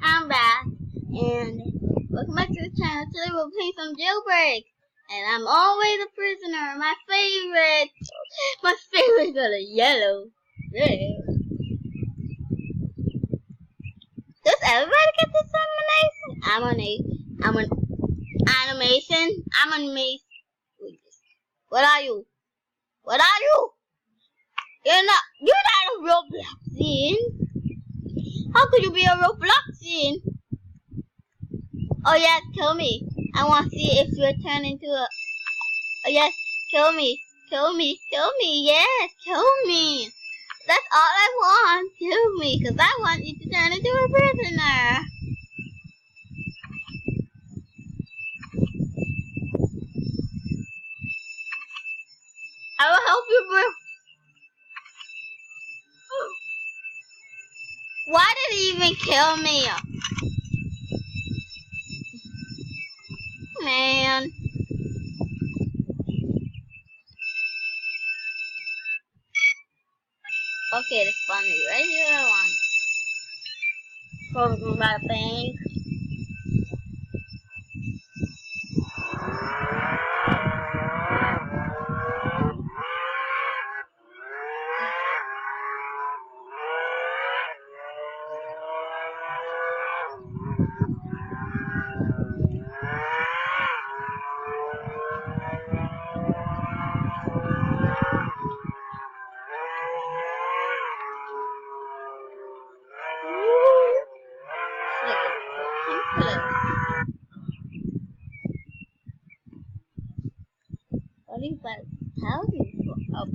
I'm back, and welcome back to the channel. Today we're playing some jailbreak, and I'm always a prisoner. My favorite color, yellow. Red. Does everybody get this animation? I'm an animation. I'm an mace. What are you? What are you? You're not a Robloxian. How could you be a Robloxian? Oh yes, kill me. I want to see if you turn into a... Oh yes, kill me. Kill me. Kill me. Yes, kill me. That's all I want. Kill me, because I want you to turn into a prisoner. I will help you, bro. Why did he even kill me? Man. Okay, that's funny. Right here, I want. Probably about a bank. What is that? How do you go up?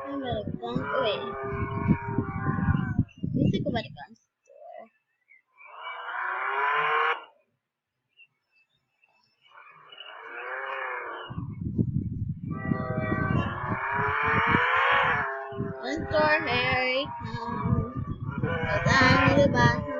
I'm gonna gun. Wait. Let's think about the gun store. Gun store, Harry. Go down to the bathroom.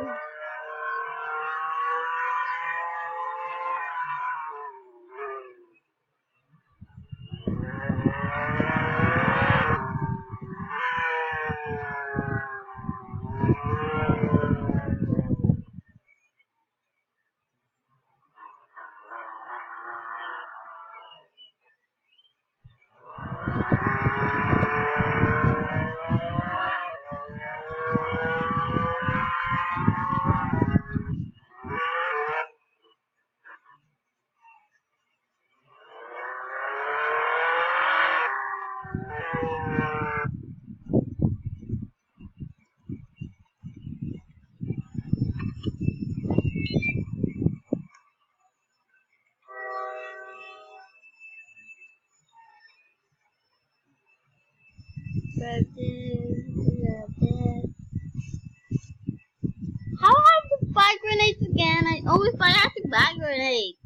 How I have to buy grenades again? I always buy have to buy grenades.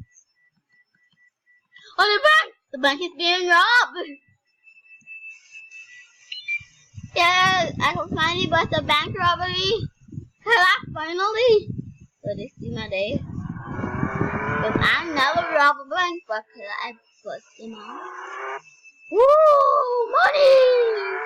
Oh, the bank! The bank is being robbed! Yeah, I can finally bust a bank robbery. Finally! So this is my day. Because I never rob a bank, but I bust them all. Woo! Money!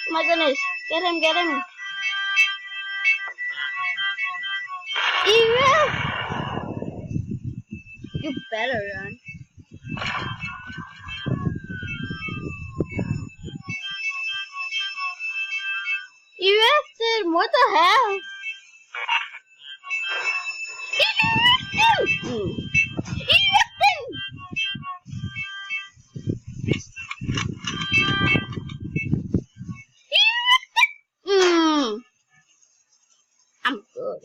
Oh my goodness, get him, get him. You better run. Arrested, what the hell? I'm good.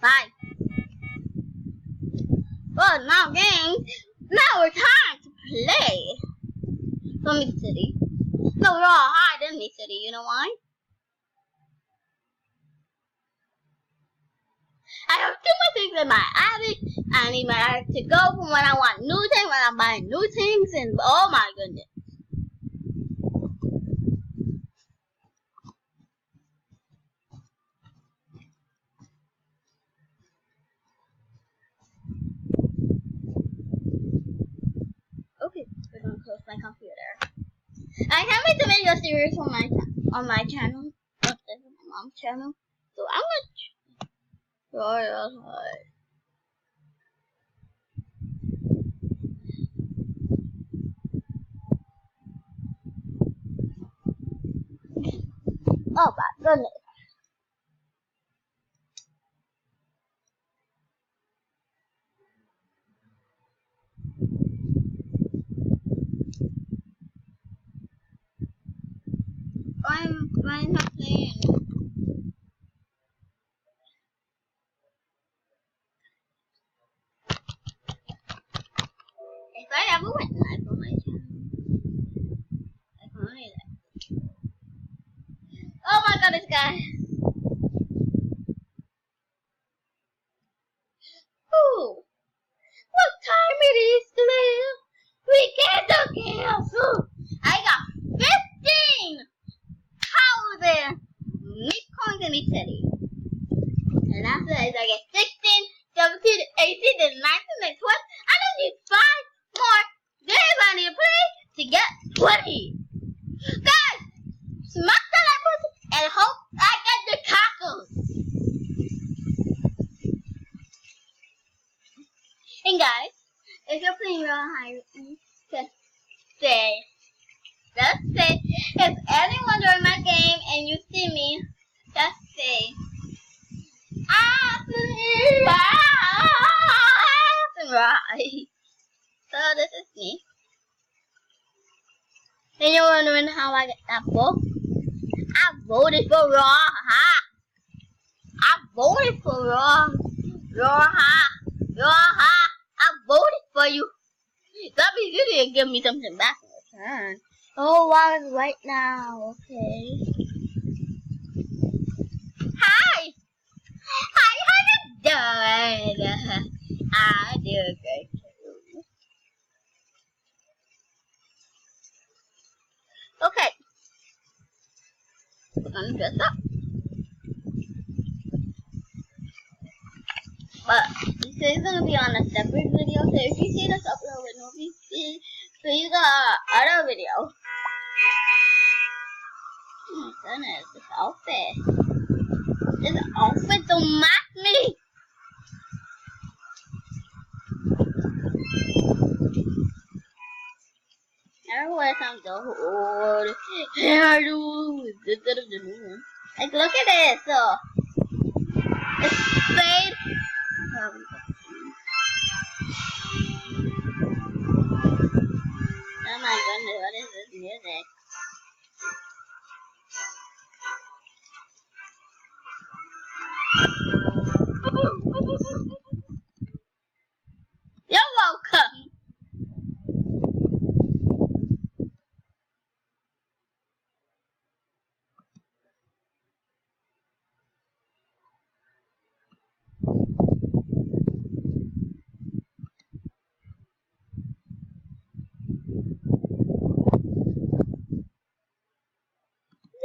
Bye. Well, now games. Now it's time to play. From Mid City. No, we're all higher than Mid City. You know why? I have too much things in my attic. I need my attic to go from when I want new things, when I'm buying new things, and oh my goodness. Okay, we're gonna close my computer. I can't make the video series on my channel, not my mom's channel. So I'm gonna royale hard. Oh my goodness. I'm not playing. If I ever went live on my channel, I can only that. Oh my god, this guy. Ooh, what time it is today? We get the castle. I got 15,000 Bitcoins in each city. And after that, I get 16, 17, 18, and 19, and 20. I don't need 5 more games I need to play to get 20. Guys, smack the like button and hope I get the tacos. And guys, if you're playing real high, just say, if anyone join my game and you see me, just say, right. So this is me. And you're wondering how I get that book? I voted for Raw. Ha! I voted for Raw. Raw. Ha! Raw. Ha! I voted for you. That means you didn't give me something back in return. Oh, wow, it's right now. Okay. Hi! Hi, how you doing? I do great too. Okay. We're gonna dress up. But this is gonna be on a separate video, so if you see this upload with no PC, please other video. Oh my goodness, this outfit. This outfit don't match me. I wear some old hairdo instead of the new one. Like look at this, so it's fade. Oh my goodness, what is this music? You're welcome.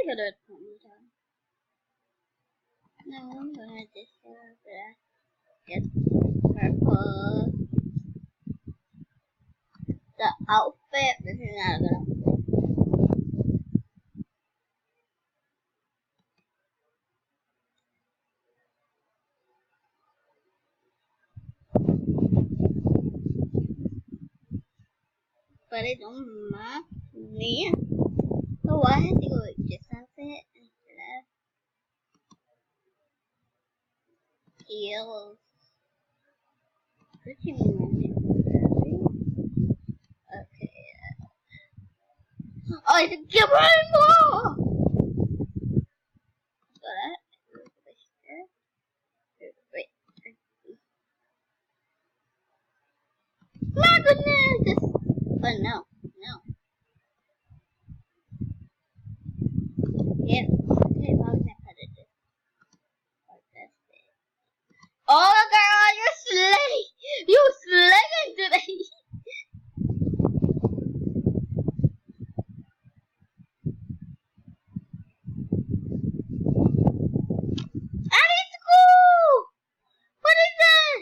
Look at that. No, I'm gonna just get purple. The outfit. This is not a good outfit. But it don't match me. So I had to go with this outfit instead of heels. Pretty much. Okay. Oh, I can get one more! So that. Wait. but no. Yeah. Okay, how can I cut it? Oh, girl, you're slaying! You slaying today! That is cool! What is that?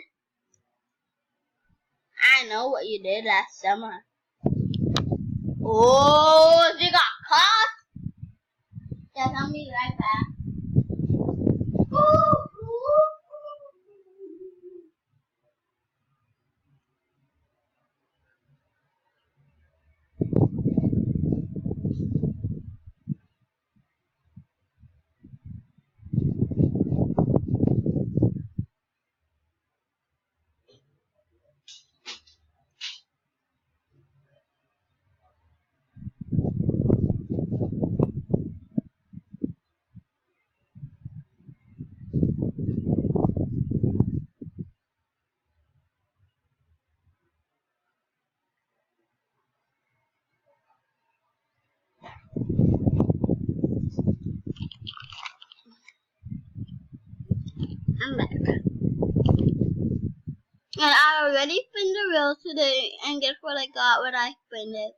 I know what you did last summer. Oh, you got caught? Yeah, I'll be right back. Ooh. I'm back. And I already spun the wheel today, and guess what I got when I spun it?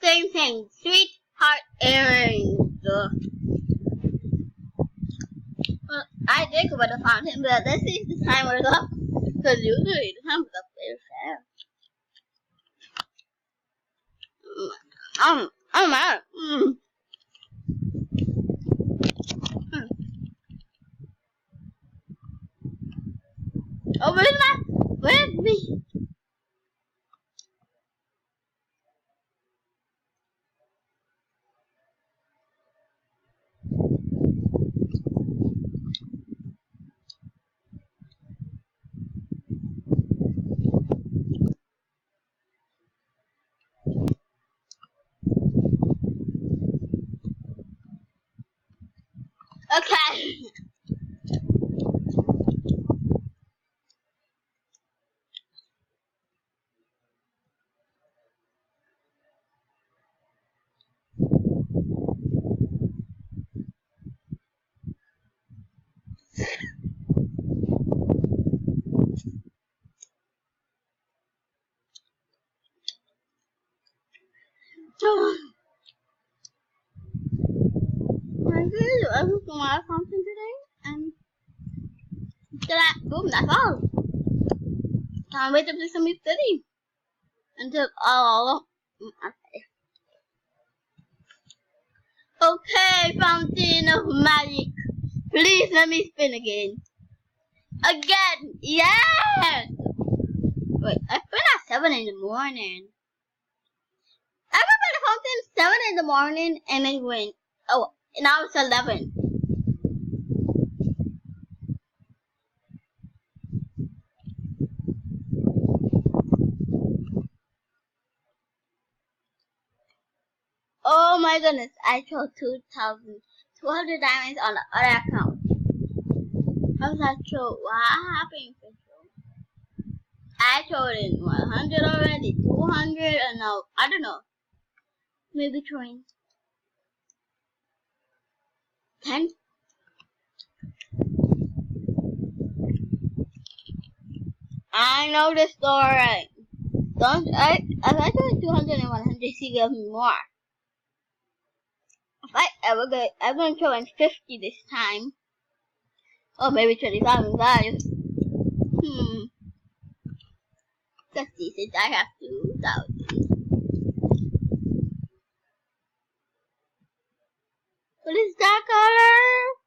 Same thing, sweetheart earrings. Well, I did go by the fountain, but let's see if the timer's up. Because usually the timer's up very fast. I'm out. Oh, where's me? Okay. I'm good. I was going to fountain today, and boom, that's all. Can't wait to play some new city until all. Okay, fountain of magic. Please let me spin again. Again, yes. Wait, I spin at 7 in the morning. I remember the fountain 7 in the morning and then went. Oh, now it's 11. Oh my goodness, I chose 2,200 diamonds on the other account. How was that show? What happened? I chose in 100 already, 200, and now, I don't know. Maybe trying 10. I know the story. Don't I tried 200 and 100, she gave me more. If I ever get, I'm gonna throw in 50 this time. Or maybe 25 and guys. That's decent. I have 2,000. What is that color?